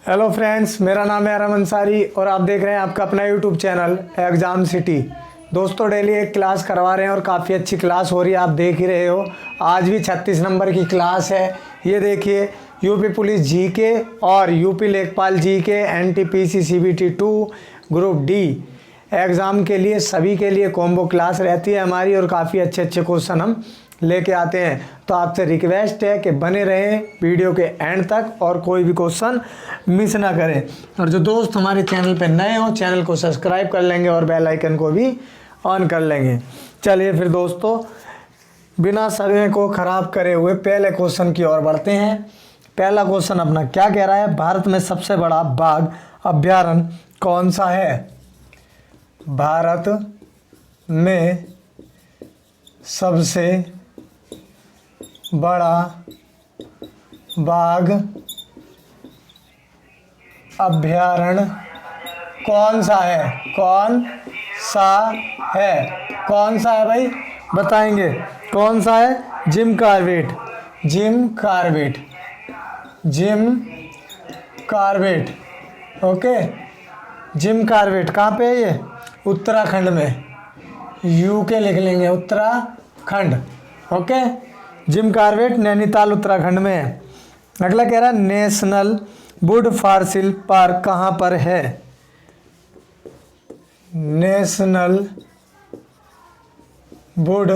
Hello friends, मेरा नाम है अरम अंसारी और आप देख रहे हैं आपका अपना यूट्यूब चैनल एग्ज़ाम सिटी। दोस्तों, डेली एक क्लास करवा रहे हैं और काफ़ी अच्छी क्लास हो रही है, आप देख ही रहे हो। आज भी 36 नंबर की क्लास है। ये देखिए, यूपी पुलिस जीके और यूपी लेखपाल GK NTPC CBT 2 group D exam के लिए सभी के लिए कॉम्बो क्लास रहती है हमारी और काफ़ी अच्छे अच्छे क्वेश्चन हम लेके आते हैं। तो आपसे रिक्वेस्ट है कि बने रहें वीडियो के एंड तक और कोई भी क्वेश्चन मिस ना करें। और जो दोस्त हमारे चैनल पे नए हो, चैनल को सब्सक्राइब कर लेंगे और बेल आइकन को भी ऑन कर लेंगे। चलिए फिर दोस्तों, बिना समय को ख़राब करे हुए पहले क्वेश्चन की ओर बढ़ते हैं। पहला क्वेश्चन अपना क्या कह रहा है? भारत में सबसे बड़ा बाघ अभयारण्य कौन सा है? भारत में सबसे बड़ा बाघ अभयारण्य कौन सा है? कौन सा है? कौन सा है भाई? बताएंगे कौन सा है? Jim Corbett. Jim Corbett. Jim Corbett. Okay, Jim Corbett कहाँ पे है ये? उत्तराखंड में। यूके लिख लेंगे, Uttarakhand. Okay, Jim Corbett Nainital Uttarakhand में है। अगला कह रहा है नेशनल वुड फॉसिल पार्क कहाँ पर है? नेशनल वुड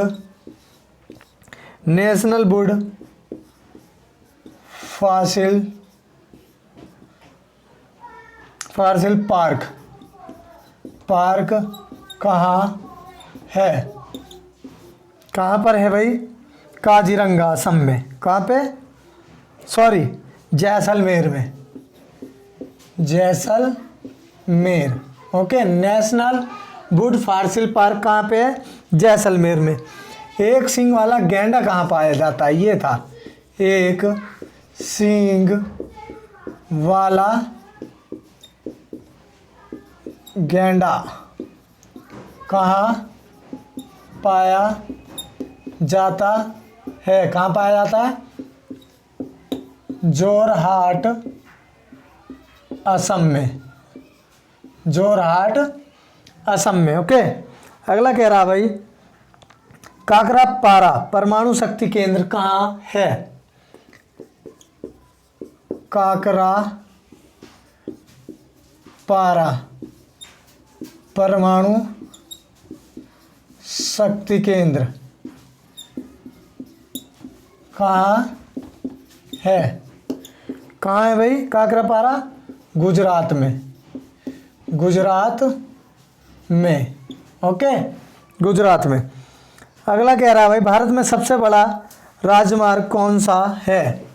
फॉसिल पार्क कहाँ है? कहाँ पर है भाई? काजीरंगा असम में। कहाँ पे? सॉरी, जैसलमेर में। Jaisalmer. Okay, national would fossil park कहाँ पे है? जैसलमेर में। एक सींग वाला गैंडा कहाँ पाया जाता है? ये था, एक सींग वाला गैंडा कहाँ पाया जाता है? कहाँ पाया जाता है? जोरहाट असम में। जोरहाट असम में। ओके, अगला कह रहा भाई काकरापारा परमाणु शक्ति केंद्र कहाँ है? काकरापारा परमाणु शक्ति केंद्र कहाँ है? कहाँ है भाई काकरापारा? गुजरात में। गुजरात में। ओके, गुजरात में। अगला कह रहा है भाई भारत में सबसे बड़ा राजमार्ग कौन सा है?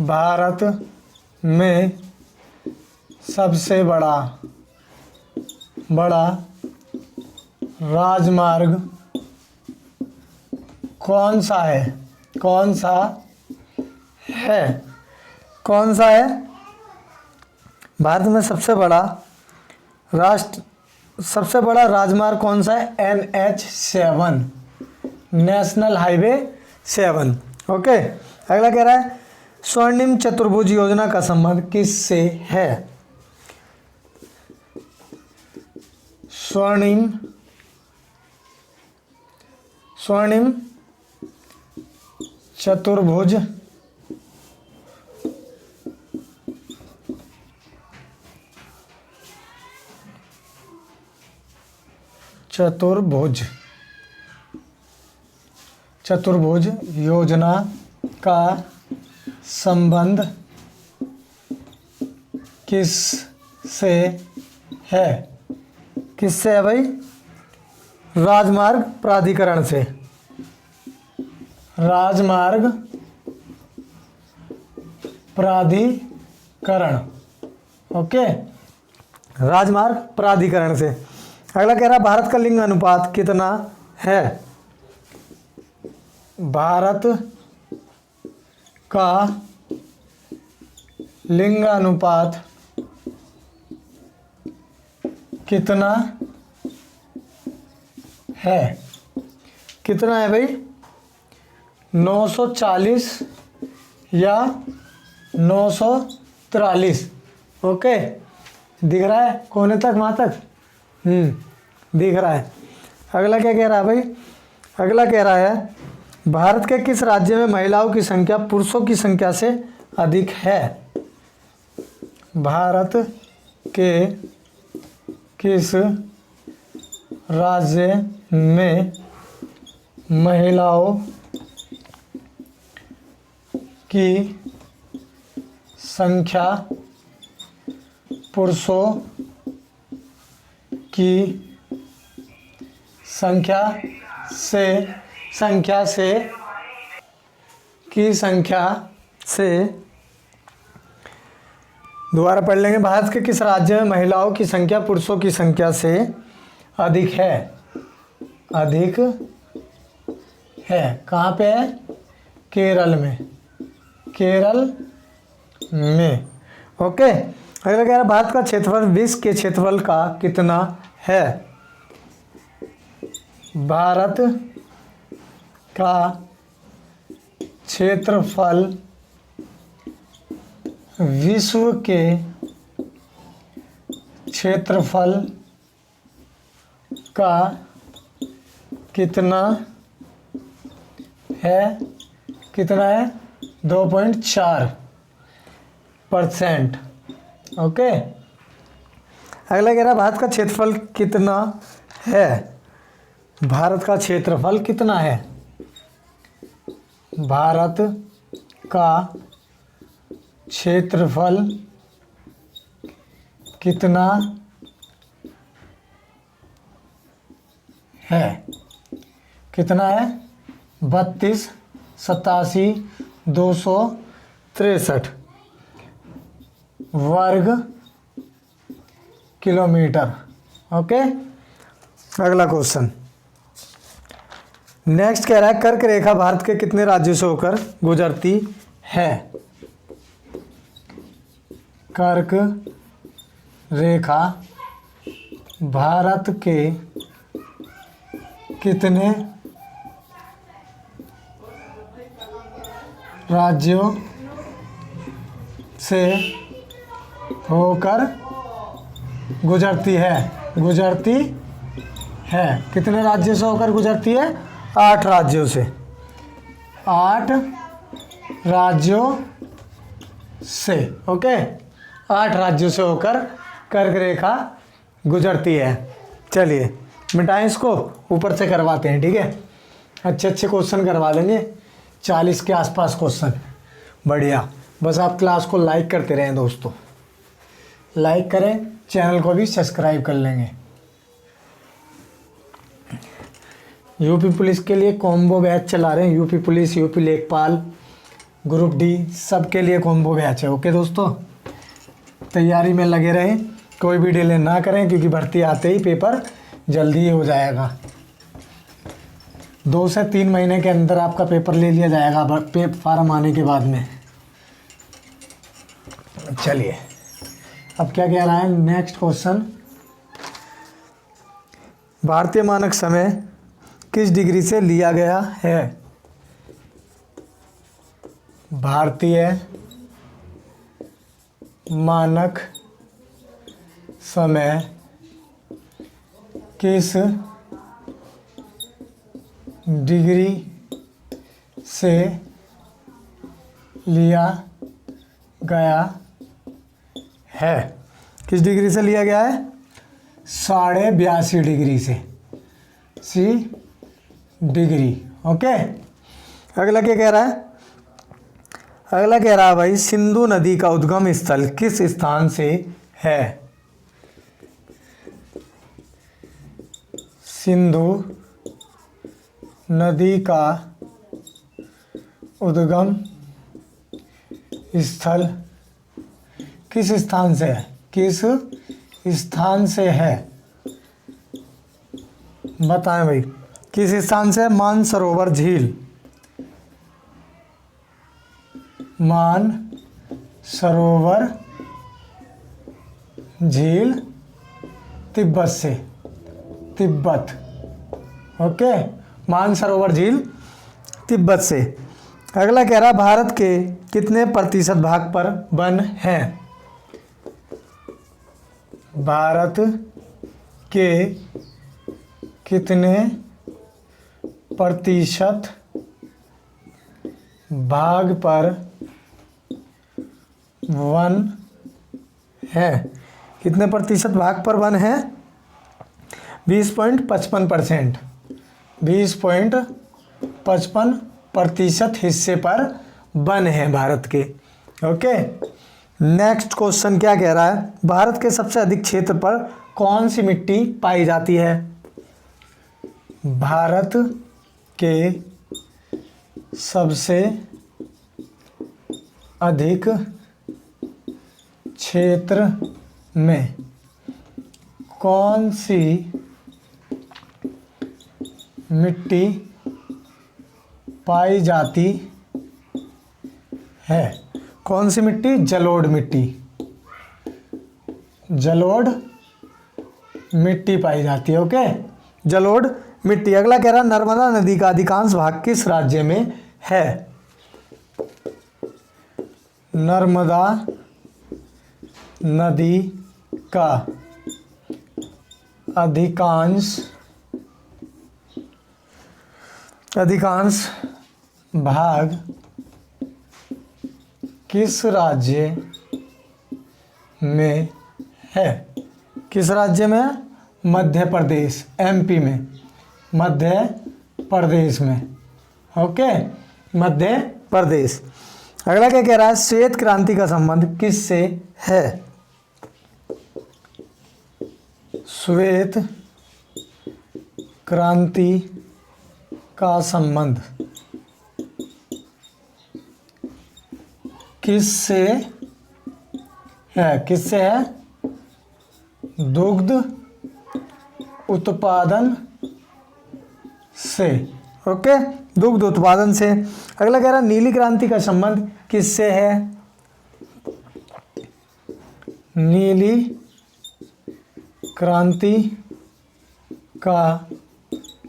भारत में सबसे बड़ा राजमार्ग कौन सा है? कौन सा है? कौन सा है? भारत में सबसे बड़ा राजमार्ग कौन सा है? NH7, national highway 7। ओके, अगला कह रहा है स्वर्णिम चतुर्भुज योजना का संबंध किससे है? स्वर्णिम चतुर्भुज योजना का संबंध किससे है? किससे है भाई? राजमार्ग प्राधिकरण से। राजमार्ग प्राधिकरण। ओके, राजमार्ग प्राधिकरण से। अगला कह रहा है भारत का लिंग अनुपात कितना है? भारत का लिंग अनुपात कितना है? कितना है भाई 940 या 943। ओके, दिख रहा है कोने तक, वहाँ तक? दिख रहा है। अगला क्या कह रहा है भाई? अगला कह रहा है भारत के किस राज्य में महिलाओं की संख्या पुरुषों की संख्या से अधिक है? भारत के किस राज्य में महिलाओं की संख्या पुरुषों की संख्या से दोबारा पढ़ लेंगे। भारत के किस राज्य में महिलाओं की संख्या पुरुषों की संख्या से अधिक है? अधिक है। कहाँ पे है? केरल में। केरल में। ओके, अगला कह रहा है भारत का क्षेत्रफल विश्व के क्षेत्रफल का कितना है? भारत का क्षेत्रफल विश्व के क्षेत्रफल का कितना है? कितना है? 2.4%। ओके, अगला कह रहा है भारत का क्षेत्रफल कितना है? भारत का क्षेत्रफल कितना है? भारत का क्षेत्रफल कितना है? कितना है? 32, 87, 263 वर्ग किलोमीटर। ओके, अगला क्वेश्चन नेक्स्ट कह रहा है कर्क रेखा भारत के कितने राज्यों से होकर गुजरती है? कर्क रेखा भारत के कितने राज्यों से होकर गुजरती है? गुजरती है। कितने राज्यों से होकर गुजरती है? 8 राज्यों से। 8 राज्यों से। ओके, 8 राज्यों से होकर कर्क रेखा गुजरती है। चलिए मिटाएं इसको, ऊपर से करवाते हैं। ठीक है, अच्छे अच्छे क्वेश्चन करवा देंगे, 40 के आसपास क्वेश्चन। बढ़िया, बस आप क्लास को लाइक करते रहें दोस्तों, लाइक करें, चैनल को भी सब्सक्राइब कर लेंगे। यूपी पुलिस के लिए कॉम्बो बैच चला रहे हैं, यूपी पुलिस, यूपी लेखपाल, ग्रुप डी, सबके लिए कॉम्बो बैच है। ओके दोस्तों, तैयारी में लगे रहें, कोई भी डिले ना करें, क्योंकि भर्ती आते ही पेपर जल्दी ही हो जाएगा। 2 से 3 महीने के अंदर आपका पेपर ले लिया जाएगा फार्म आने के बाद में। चलिए अब क्या कह रहा है नेक्स्ट क्वेश्चन, भारतीय मानक समय किस डिग्री से लिया गया है? भारतीय मानक समय किस डिग्री से लिया गया है? किस डिग्री से लिया गया है? 82.5 डिग्री से, सी डिग्री। ओके, अगला क्या कह रहा है? अगला कह रहा है भाई सिंधु नदी का उद्गम स्थल किस स्थान से है? सिंधु नदी का उद्गम स्थल किस स्थान से है? किस स्थान से है? बताएं भाई, किस स्थान से? मानसरोवर झील, मानसरोवर झील तिब्बत से, तिब्बत। ओके, मानसरोवर झील तिब्बत से। अगला कह रहा भारत के कितने प्रतिशत भाग पर वन है? भारत के कितने प्रतिशत भाग पर वन है? कितने प्रतिशत भाग पर वन है? 20.55%। 20.55% हिस्से पर वन है भारत के। ओके, नेक्स्ट क्वेश्चन क्या कह रहा है? भारत के सबसे अधिक क्षेत्र पर कौन सी मिट्टी पाई जाती है? भारत के सबसे अधिक क्षेत्र में कौन सी मिट्टी पाई जाती है? कौन सी मिट्टी? जलोढ़ मिट्टी। जलोढ़ मिट्टी पाई जाती है। ओके, जलोढ़ मिट्टी। अगला कह रहा नर्मदा नदी का अधिकांश भाग किस राज्य में है? नर्मदा नदी का अधिकांश भाग किस राज्य में है? किस राज्य में? मध्य प्रदेश, एमपी में, मध्य प्रदेश में। ओके, मध्य प्रदेश। अगला क्या कह रहा है? श्वेत क्रांति का संबंध किससे है? श्वेत क्रांति का संबंध किससे है? किससे है? दुग्ध उत्पादन से। ओके, दुग्ध उत्पादन से। अगला कह रहा नीली क्रांति का संबंध किससे है? नीली क्रांति का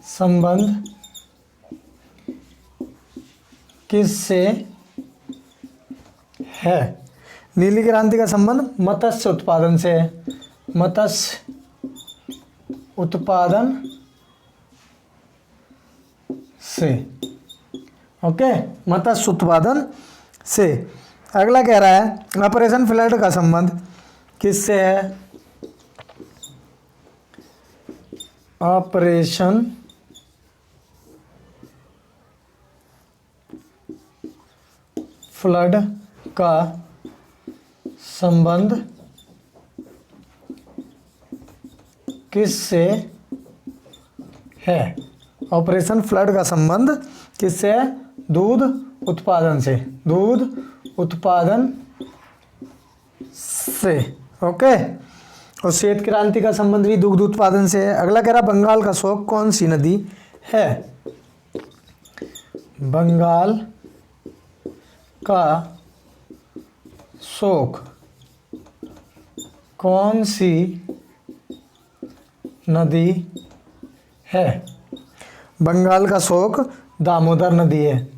संबंध किससे है? नीली क्रांति का संबंध मत्स्य उत्पादन से है। मत्स्य उत्पादन से। ओके, मत्स्य उत्पादन से। अगला कह रहा है ऑपरेशन फ्लड का संबंध किससे है? ऑपरेशन फ्लड का संबंध किससे है? ऑपरेशन फ्लड का संबंध किससे है? दूध उत्पादन से। दूध उत्पादन से। ओके, और श्वेत क्रांति का संबंध भी दुग्ध उत्पादन से है। अगला कह रहा बंगाल का शोक कौन सी नदी है? बंगाल का शोक कौन सी नदी है? बंगाल का शोक दामोदर नदी है।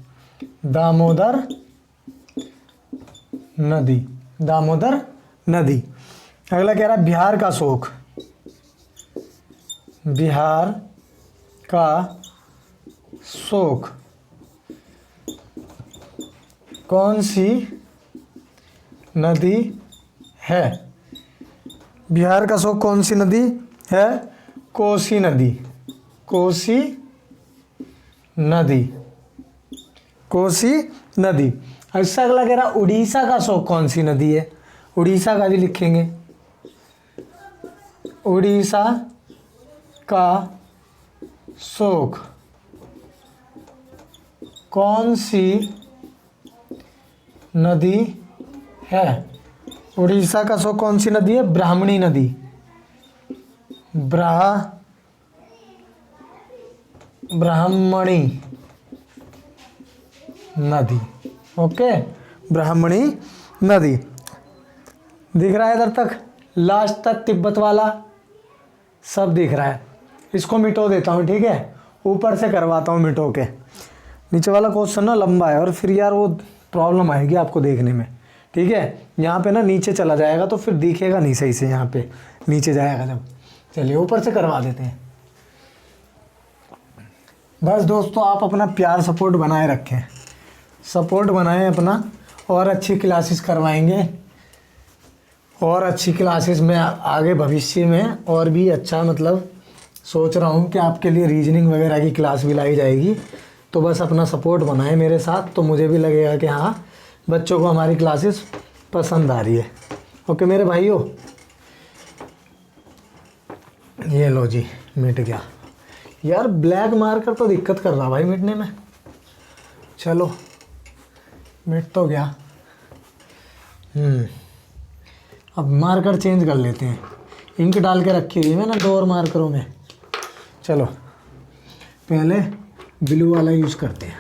दामोदर नदी। दामोदर नदी। अगला कह रहा बिहार का शोक। बिहार का शोक कौन सी नदी है? बिहार का शोक कौन सी नदी है? कोसी नदी। कोसी नदी। कोसी नदी। इससे अगला कह रहा उड़ीसा का शोक कौन सी नदी है? उड़ीसा का भी लिखेंगे। उड़ीसा का शोक कौन सी नदी है? उड़ीसा का शोक कौन सी नदी है? ब्राह्मणी नदी। ब्राह्मणी नदी। ओके, ब्राह्मणी नदी। दिख रहा है इधर तक? लास्ट तक तिब्बत वाला सब दिख रहा है। इसको मिटो देता हूँ, ठीक है? ऊपर से करवाता हूँ मिटो के। नीचे वाला क्वेश्चन ना लंबा है और फिर यार वो प्रॉब्लम आएगी आपको देखने में, ठीक है। यहाँ पे ना नीचे चला जाएगा तो फिर दिखेगा नहीं सही से, यहाँ पे नीचे जाएगा जब। चलिए ऊपर से करवा देते हैं। बस दोस्तों आप अपना प्यार सपोर्ट बनाए रखें, सपोर्ट बनाएं अपना, और अच्छी क्लासेस करवाएंगे, और अच्छी क्लासेस में आगे भविष्य में और भी अच्छा, मतलब सोच रहा हूँ कि आपके लिए रीजनिंग वगैरह की क्लास भी लाई जाएगी। तो बस अपना सपोर्ट बनाएं मेरे साथ, तो मुझे भी लगेगा कि हाँ बच्चों को हमारी क्लासेस पसंद आ रही है। ओके मेरे भाइयों, ये लो जी मिट गया। यार ब्लैक मार्कर तो दिक्कत कर रहा भाई मिटने में। चलो मिट तो गया। अब मार्कर चेंज कर लेते हैं। इंक डाल के रखी हुई है मैंने 2 और मार्करों में। चलो पहले ब्लू वाला यूज़ करते हैं।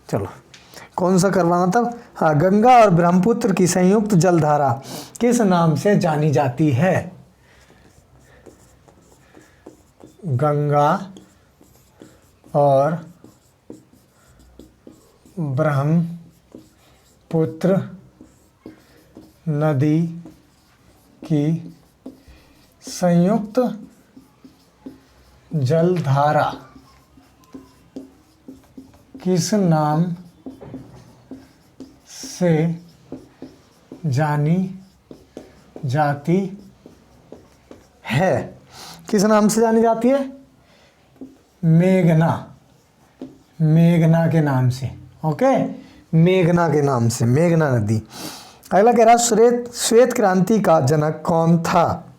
चलो कौन सा करवाना था? हाँ, गंगा और ब्रह्मपुत्र की संयुक्त जलधारा किस नाम से जानी जाती है? गंगा और ब्रह्मपुत्र नदी की संयुक्त जलधारा किस नाम से जानी जाती है? किस नाम से जानी जाती है? मेघना, मेघना के नाम से। ओके, मेघना के नाम से, मेघना नदी। अगला कह रहा श्वेत क्रांति का जनक कौन था?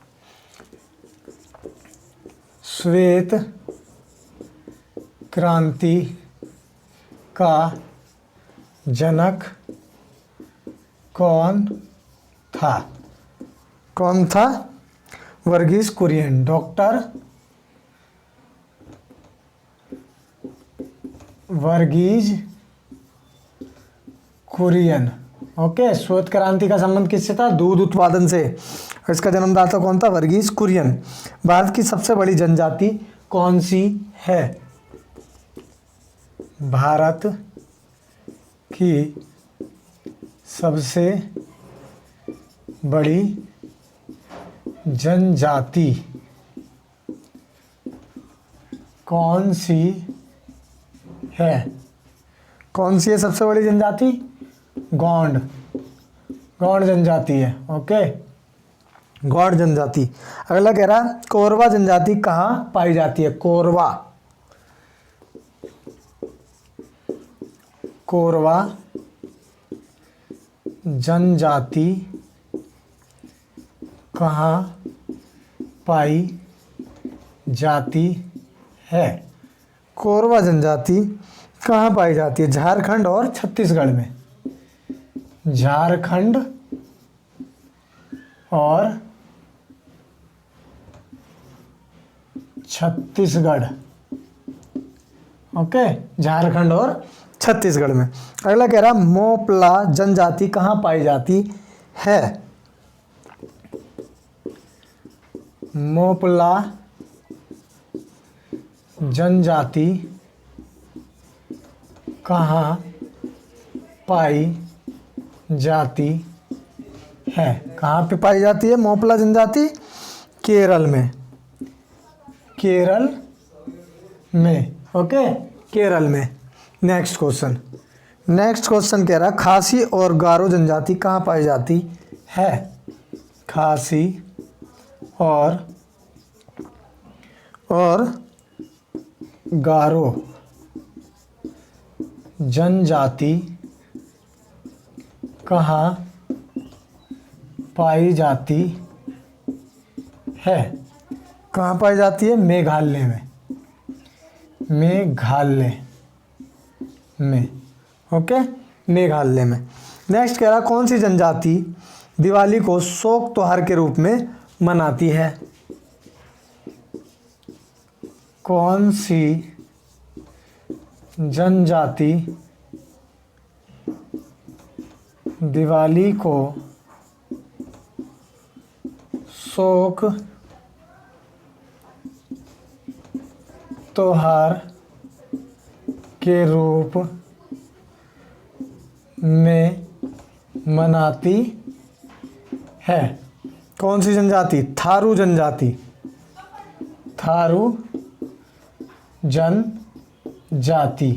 श्वेत क्रांति का जनक कौन था? कौन था? वर्गीज कुरियन, डॉक्टर वर्गीज कुरियन। ओके, श्वेत क्रांति का संबंध किससे था? दूध उत्पादन से। इसका जन्मदाता कौन था? वर्गीज कुरियन। भारत की सबसे बड़ी जनजाति कौन सी है? भारत की सबसे बड़ी जनजाति कौन सी है? कौन सी है सबसे बड़ी जनजाति? गौंड, गौंड जनजाति है। ओके, गौड़ जनजाति। अगला कह रहा कोरवा जनजाति कहाँ पाई जाती है? कोरवा, कोरवा जनजाति कहाँ पाई जाती है? कोरवा जनजाति कहाँ पाई जाती है? झारखंड और छत्तीसगढ़ में। झारखंड और छत्तीसगढ़। ओके, झारखंड और छत्तीसगढ़ में। अगला कह रहा मोपला जनजाति कहाँ पाई जाती है? मोपला जनजाति कहाँ पाई जाती है? कहाँ पे पाई जाती है मोपला जनजाति? केरल में, केरल में। ओके, केरल में। नेक्स्ट क्वेश्चन, नेक्स्ट क्वेश्चन कह रहा खासी और गारो जनजाति कहाँ पाई जाती है? खासी और गारो जनजाति कहाँ पाई जाती है? कहाँ पाई जाती है? मेघालय में, मेघालय में। ओके, मेघालय में। नेक्स्ट कह रहा कौन सी जनजाति दिवाली को शोक त्योहार के रूप में मनाती है? कौन सी जनजाति दिवाली को शोक त्योहार के रूप में मनाती है। कौन सी जनजाति? थारू जनजाति। थारू जनजाति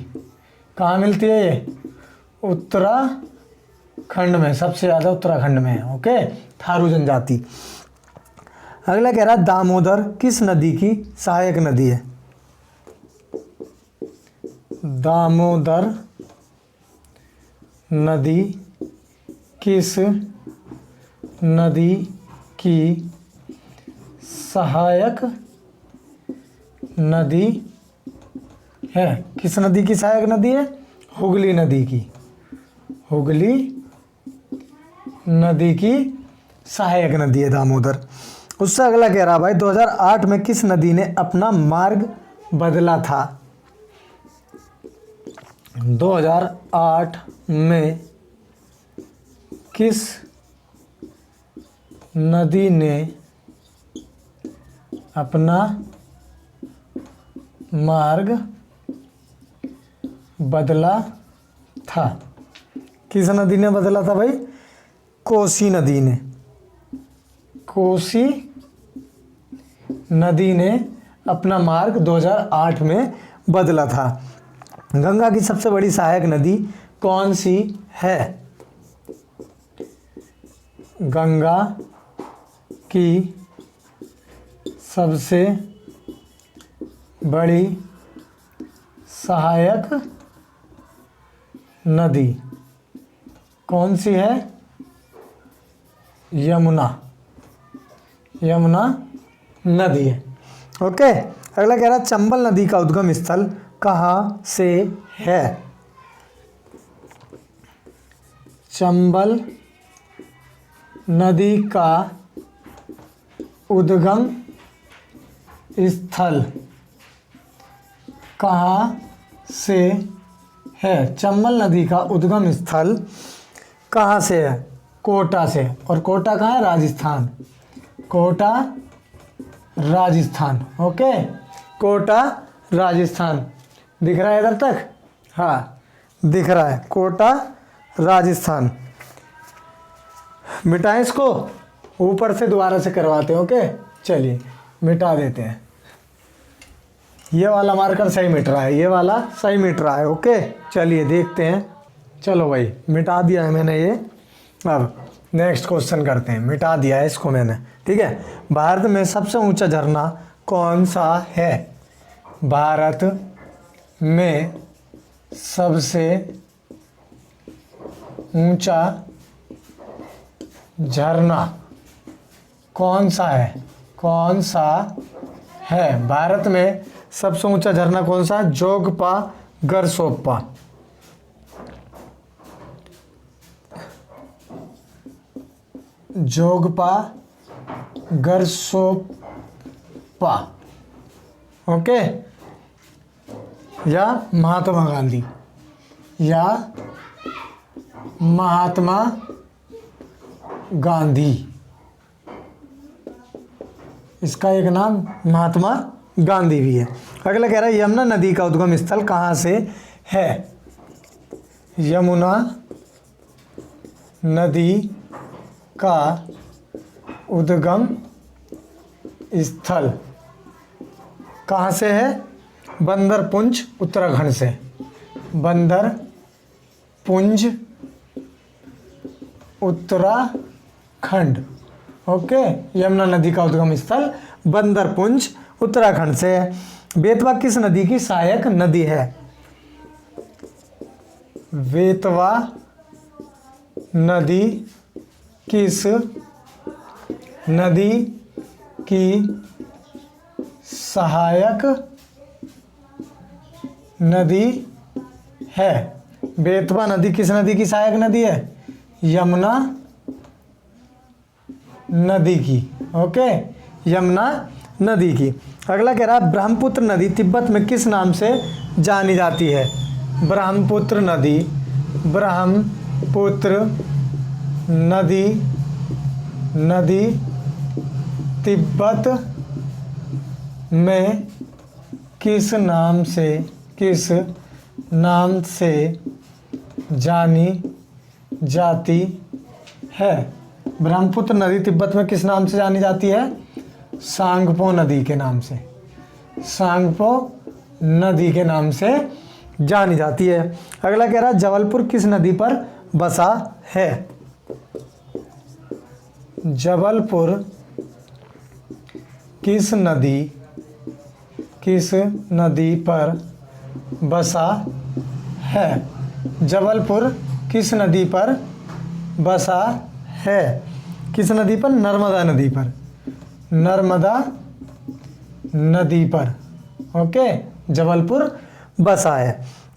कहाँ मिलती है ये? उत्तराखंड में, सबसे ज़्यादा उत्तराखंड में है। ओके, थारू जनजाति। अगला कह रहा है दामोदर किस नदी की सहायक नदी है? दामोदर नदी किस नदी की सहायक नदी है? किस नदी की सहायक नदी है? हुगली नदी की। हुगली नदी की सहायक नदी है दामोदर। उससे अगला कह रहा भाई 2008 में किस नदी ने अपना मार्ग बदला था? 2008 में किस नदी ने अपना मार्ग बदला था? किस नदी ने बदला था भाई? कोसी नदी ने। कोसी नदी ने अपना मार्ग 2008 में बदला था। गंगा की सबसे बड़ी सहायक नदी कौन सी है? गंगा की सबसे बड़ी सहायक नदी कौन सी है? यमुना। यमुना नदी है। ओके, अगला कह रहा है चंबल नदी का उद्गम स्थल कहाँ से है? चंबल नदी का उद्गम स्थल कहाँ से है? चंबल नदी का उद्गम स्थल कहाँ से है? कोटा से। और कोटा कहाँ है? राजस्थान। कोटा राजस्थान। ओके, कोटा राजस्थान। दिख रहा है इधर तक? हाँ दिख रहा है, कोटा राजस्थान। मिटाएं इसको, ऊपर से दोबारा से करवाते हैं। ओके, चलिए मिटा देते हैं। ये वाला मार्कर सही मिट रहा है, ये वाला सही मिट रहा है। ओके, चलिए देखते हैं। चलो भाई, मिटा दिया है मैंने ये। अब नेक्स्ट क्वेश्चन करते हैं। मिटा दिया है इसको मैंने, ठीक है। भारत में सबसे ऊंचा झरना कौन सा है? भारत में सबसे ऊंचा झरना कौन सा है? कौन सा है? भारत में सबसे ऊंचा झरना कौन सा? जोगपा गरसोप्पा। जोगपा गरसोप्पा। ओके, या महात्मा गांधी, या महात्मा गांधी, इसका एक नाम महात्मा गांधी भी है। अगला कह रहा है यमुना नदी का उद्गम स्थल कहाँ से है? यमुना नदी का उद्गम स्थल कहाँ से है? बंदरपुंज उत्तराखंड से। बंदरपुंज उत्तराखंड। ओके, यमुना नदी का उद्गम स्थल बंदरपुंज उत्तराखंड से है। बेतवा किस नदी की सहायक नदी है? बेतवा नदी किस नदी की सहायक नदी है? बेतवा नदी किस नदी की सहायक नदी है? यमुना नदी की। ओके, यमुना नदी की। अगला कह रहा है ब्रह्मपुत्र नदी तिब्बत में किस नाम से जानी जाती है? ब्रह्मपुत्र नदी, ब्रह्मपुत्र नदी, नदी तिब्बत में किस नाम से नाम से जानी जाती है। ब्रह्मपुत्र नदी तिब्बत में किस नाम से जानी जाती है? सांगपो नदी के नाम से। सांगपो नदी के नाम से जानी जाती है। अगला कह रहा है जबलपुर किस नदी पर बसा है? जबलपुर किस नदी पर बसा है? जबलपुर किस नदी पर बसा है? किस नदी पर? नर्मदा नदी पर। नर्मदा नदी पर ओके जबलपुर बसा है।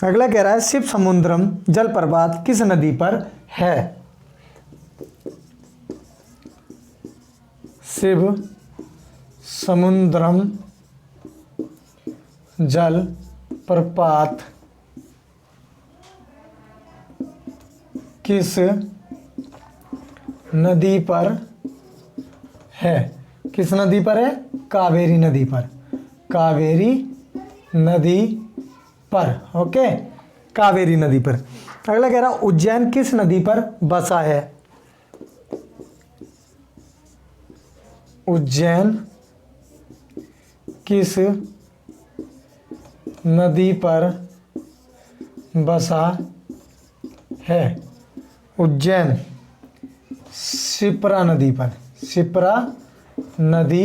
अगला कह रहा है शिव समुद्रम जलप्रपात किस नदी पर है? शिव समुद्रम जल प्रपात किस नदी पर है? किस नदी पर है? कावेरी नदी पर। कावेरी नदी पर ओके कावेरी नदी पर। अगला कह रहा उज्जैन किस नदी पर बसा है? उज्जैन किस नदी पर बसा है? उज्जैन शिप्रा नदी पर। शिप्रा नदी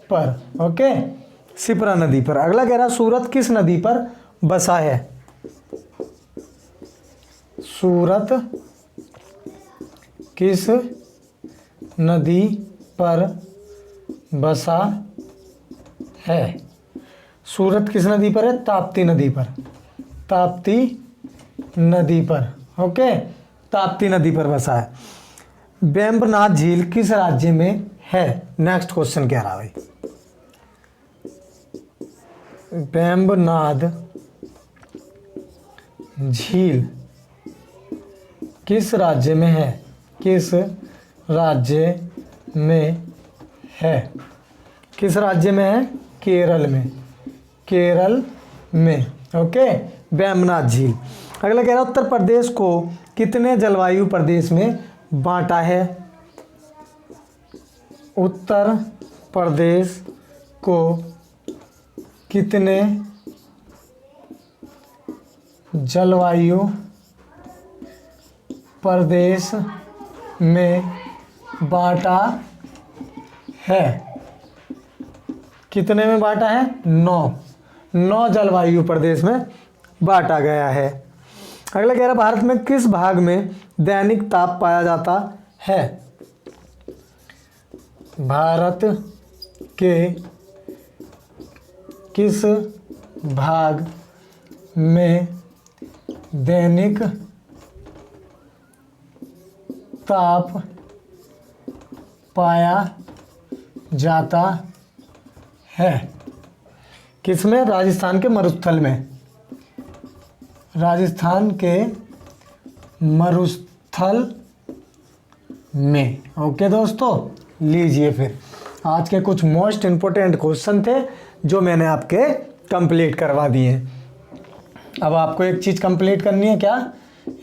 पर ओके शिप्रा नदी पर। अगला कह रहा सूरत किस नदी पर बसा है? सूरत किस नदी पर बसा है? सूरत किस नदी पर है? ताप्ती नदी पर। ताप्ती नदी पर ओके ताप्ती नदी पर बसा है। वेम्बनाथ झील किस राज्य में है? नेक्स्ट क्वेश्चन कह रहा भाई वेम्बनाथ झील किस राज्य में है? किस राज्य में है? किस राज्य में है? केरल में। केरल में ओके वेम्बनाथ झील। अगला कह रहा है उत्तर प्रदेश को कितने जलवायु प्रदेश में बांटा है? उत्तर प्रदेश को कितने जलवायु प्रदेश में बांटा है? कितने में बांटा है? 9 जलवायु प्रदेश में बांटा गया है। अगला कह रहा भारत में किस भाग में दैनिक ताप पाया जाता है? भारत के किस भाग में दैनिक ताप पाया जाता है? किसमें? राजस्थान के मरुस्थल में। राजस्थान के मरुस्थल में ओके दोस्तों लीजिए फिर आज के कुछ मोस्ट इम्पोर्टेंट क्वेश्चन थे जो मैंने आपके कंप्लीट करवा दिए। अब आपको एक चीज़ कंप्लीट करनी है क्या?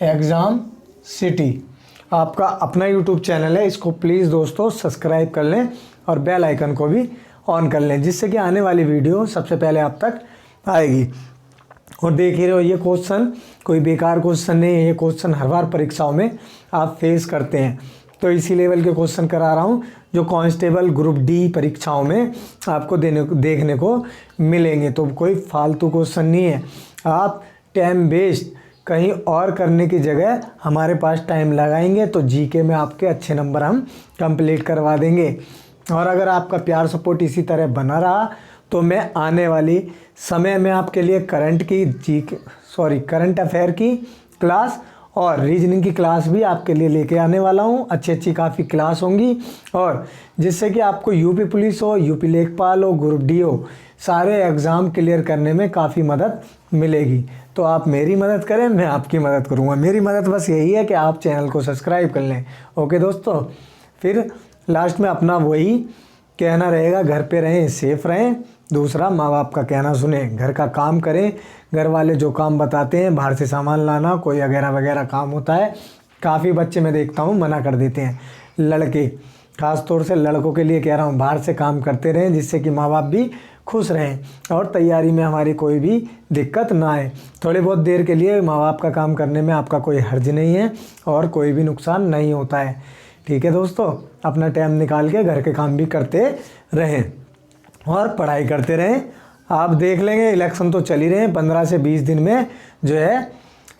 एग्ज़ाम सिटी आपका अपना यूट्यूब चैनल है, इसको प्लीज़ दोस्तों सब्सक्राइब कर लें और बेल आइकन को भी ऑन कर लें जिससे कि आने वाली वीडियो सबसे पहले आप तक आएगी। और देख ही रहे हो ये क्वेश्चन कोई बेकार क्वेश्चन नहीं है, ये क्वेश्चन हर बार परीक्षाओं में आप फेस करते हैं, तो इसी लेवल के क्वेश्चन करा रहा हूँ जो कांस्टेबल ग्रुप डी परीक्षाओं में आपको देखने को मिलेंगे। तो कोई फालतू क्वेश्चन नहीं है, आप टाइम वेस्ट कहीं और करने की जगह हमारे पास टाइम लगाएंगे तो जीके में आपके अच्छे नंबर हम कंप्लीट करवा देंगे। और अगर आपका प्यार सपोर्ट इसी तरह बना रहा तो मैं आने वाली समय में आपके लिए करंट अफेयर की क्लास और रीजनिंग की क्लास भी आपके लिए लेके आने वाला हूँ। अच्छी काफ़ी क्लास होंगी और जिससे कि आपको यूपी पुलिस हो, यूपी लेखपाल हो, ग्रुप डी हो, सारे एग्ज़ाम क्लियर करने में काफ़ी मदद मिलेगी। तो आप मेरी मदद करें, मैं आपकी मदद करूँगा। मेरी मदद बस यही है कि आप चैनल को सब्सक्राइब कर लें। ओके दोस्तों, फिर लास्ट में अपना वही कहना रहेगा, घर पे रहें, सेफ रहें, दूसरा, माँ बाप का कहना सुने, घर का काम करें। घर वाले जो काम बताते हैं, बाहर से सामान लाना, कोई वगैरह वगैरह काम होता है, काफ़ी बच्चे मैं देखता हूँ मना कर देते हैं। लड़के, ख़ास तौर से लड़कों के लिए कह रहा हूँ, बाहर से काम करते रहें जिससे कि माँ बाप भी खुश रहें और तैयारी में हमारी कोई भी दिक्कत ना आए। थोड़ी बहुत देर के लिए माँ बाप का काम करने में आपका कोई हर्ज नहीं है और कोई भी नुकसान नहीं होता है। ठीक है दोस्तों, अपना टाइम निकाल के घर के काम भी करते रहें और पढ़ाई करते रहें। आप देख लेंगे, इलेक्शन तो चल ही रहे हैं, 15 से 20 दिन में जो है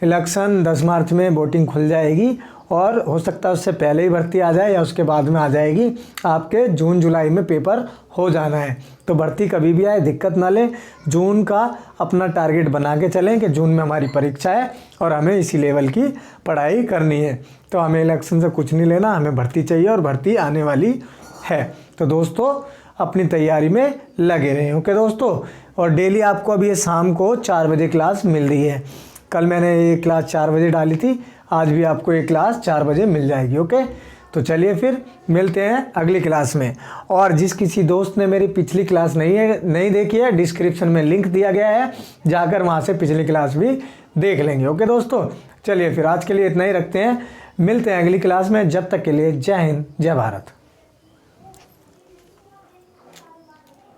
इलेक्शन, 10 मार्च में वोटिंग खुल जाएगी और हो सकता है उससे पहले ही भर्ती आ जाए या उसके बाद में आ जाएगी। आपके जून जुलाई में पेपर हो जाना है, तो भर्ती कभी भी आए दिक्कत ना लें। जून का अपना टारगेट बना के चलें कि जून में हमारी परीक्षा है और हमें इसी लेवल की पढ़ाई करनी है। तो हमें इलेक्शन से कुछ नहीं लेना, हमें भर्ती चाहिए और भर्ती आने वाली है। तो दोस्तों अपनी तैयारी में लगे रहें। ओके दोस्तों, और डेली आपको अभी ये शाम को 4 बजे क्लास मिल रही है। कल मैंने ये क्लास 4 बजे डाली थी, आज भी आपको ये क्लास 4 बजे मिल जाएगी। ओके, तो चलिए फिर मिलते हैं अगली क्लास में। और जिस किसी दोस्त ने मेरी पिछली क्लास नहीं देखी है, डिस्क्रिप्शन में लिंक दिया गया है, जाकर वहाँ से पिछली क्लास भी देख लेंगे। ओके दोस्तों, चलिए फिर आज के लिए इतना ही रखते हैं, मिलते हैं अगली क्लास में। जब तक के लिए जय हिंद, जय भारत।